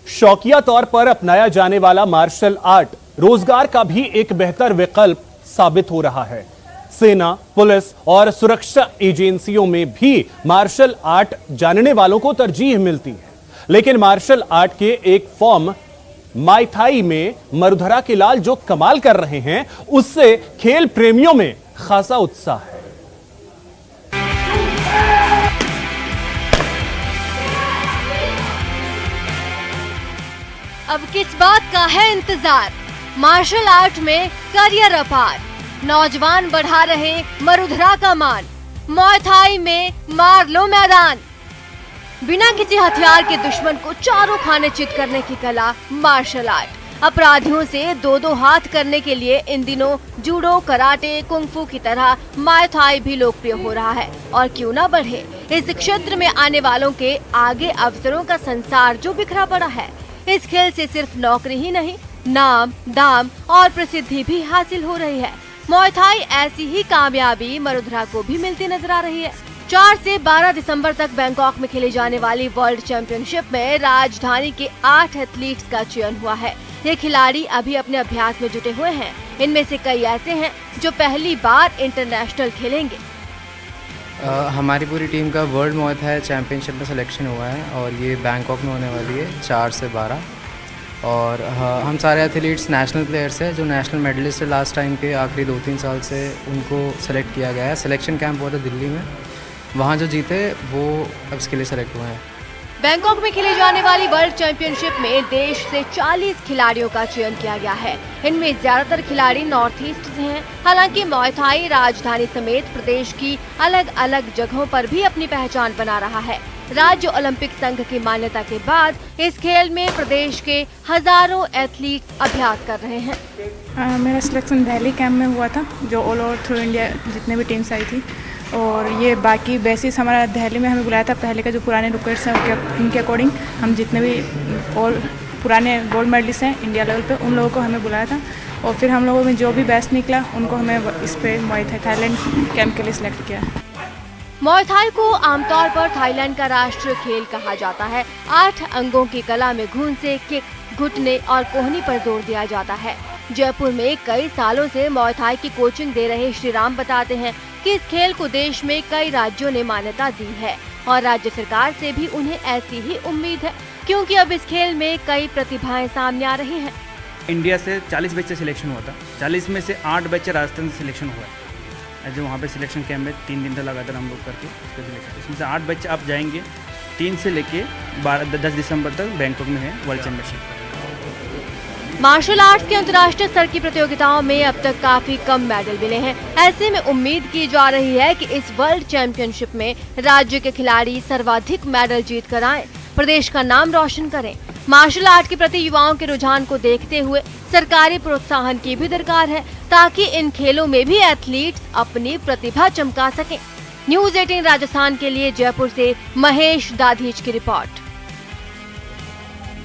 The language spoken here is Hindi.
शौकिया तौर पर अपनाया जाने वाला मार्शल आर्ट रोजगार का भी एक बेहतर विकल्प साबित हो रहा है। सेना, पुलिस और सुरक्षा एजेंसियों में भी मार्शल आर्ट जानने वालों को तरजीह मिलती है। लेकिन मार्शल आर्ट के एक फॉर्म माई थाई में मरुधरा के लाल जो कमाल कर रहे हैं, उससे खेल प्रेमियों में खासा उत्साह है। अब किस बात का है इंतजार? मार्शल आर्ट में करियर अपार, नौजवान बढ़ा रहे मरुधरा का मान। मुay थाई में मार लो मैदान। बिना किसी हथियार के दुश्मन को चारों खाने चित करने की कला मार्शल आर्ट। अपराधियों से दो दो हाथ करने के लिए इन दिनों जूडो, कराटे, कुंफू की तरह मुay थाई भी लोकप्रिय हो रहा है। और क्यों ना बढ़े, इस क्षेत्र में आने वालों के आगे अवसरों का संसार जो बिखरा पड़ा है। इस खेल से सिर्फ नौकरी ही नहीं, नाम, दाम और प्रसिद्धि भी हासिल हो रही है। मुay थाई ऐसी ही कामयाबी मरुधरा को भी मिलती नजर आ रही है। 4 से 12 दिसंबर तक बैंकॉक में खेली जाने वाली वर्ल्ड चैंपियनशिप में राजधानी के 8 एथलीट्स का चयन हुआ है। ये खिलाड़ी अभी अपने अभ्यास में जुटे हुए हैं। इनमें से कई ऐसे हैं जो पहली बार इंटरनेशनल खेलेंगे। हमारी पूरी टीम का वर्ल्ड मुay थाई चैम्पियनशिप में सिलेक्शन हुआ है और ये बैंकॉक में होने वाली है 4 से 12। और हम सारे एथलीट्स नेशनल प्लेयर्स हैं जो नेशनल मेडलिस्ट है लास्ट टाइम के। आखिरी 2-3 साल से उनको सेलेक्ट किया गया है। सिलेक्शन कैंप हुआ था दिल्ली में, वहाँ जो जीते वो अब इसके लिए सेलेक्ट हुए हैं। बैंकॉक में खेली जाने वाली वर्ल्ड चैंपियनशिप में देश से 40 खिलाड़ियों का चयन किया गया है। इनमें ज्यादातर खिलाड़ी नॉर्थ ईस्ट से हैं। हालांकि मुay थाई राजधानी समेत प्रदेश की अलग अलग जगहों पर भी अपनी पहचान बना रहा है। राज्य ओलंपिक संघ की मान्यता के बाद इस खेल में प्रदेश के हजारों एथलीट अभ्यास कर रहे हैं। मेरा सिलेक्शन दिल्ली कैंप में हुआ था, जो ऑल ओवर थ्रू इंडिया जितने भी टीम्स आई थी। और ये बाकी बेसिस हमारा दिल्ली में हमें बुलाया था। पहले का जो पुराने रिक्वेस्ट हैं उनके अकॉर्डिंग हम जितने भी ऑल पुराने गोल्ड मेडलिस्ट हैं इंडिया लेवल पे, उन लोगों को हमें बुलाया था। और फिर हम लोगों में जो भी बेस्ट निकला उनको हमें इस पे मुay थाई थाईलैंड कैंप के लिए सिलेक्ट किया। मुay थाई को आमतौर पर थाईलैंड का राष्ट्रीय खेल कहा जाता है। 8 अंगों की कला में घुंसे, किक, घुटने और कोहनी पर जोर दिया जाता है। जयपुर में कई सालों से मुay थाई की कोचिंग दे रहे श्री राम बताते हैं कि इस खेल को देश में कई राज्यों ने मान्यता दी है और राज्य सरकार से भी उन्हें ऐसी ही उम्मीद है, क्योंकि अब इस खेल में कई प्रतिभाएं सामने आ रही हैं। इंडिया से 40 बैच से सिलेक्शन हुआ था। 40 में से 8 बैच राजस्थान से सिलेक्शन हुआ है। जो वहाँ पे सिलेक्शन कैंप में 3 दिन तक लगातार हम लोग करके उसका सिलेक्शन, इसमें से 8 बैच आप जाएंगे। 3 से लेके 10 दिसंबर तक बैंकॉक में है वर्ल्ड चैंपियनशिप। मार्शल आर्ट्स के अंतर्राष्ट्रीय स्तर की प्रतियोगिताओं में अब तक काफी कम मेडल मिले हैं। ऐसे में उम्मीद की जा रही है कि इस वर्ल्ड चैंपियनशिप में राज्य के खिलाड़ी सर्वाधिक मेडल जीत कर आए, प्रदेश का नाम रोशन करें। मार्शल आर्ट के प्रति युवाओं के रुझान को देखते हुए सरकारी प्रोत्साहन की भी दरकार है, ताकि इन खेलों में भी एथलीट्स अपनी प्रतिभा चमका सकें। न्यूज़ 18 राजस्थान के लिए जयपुर से महेश दाधीच की रिपोर्ट।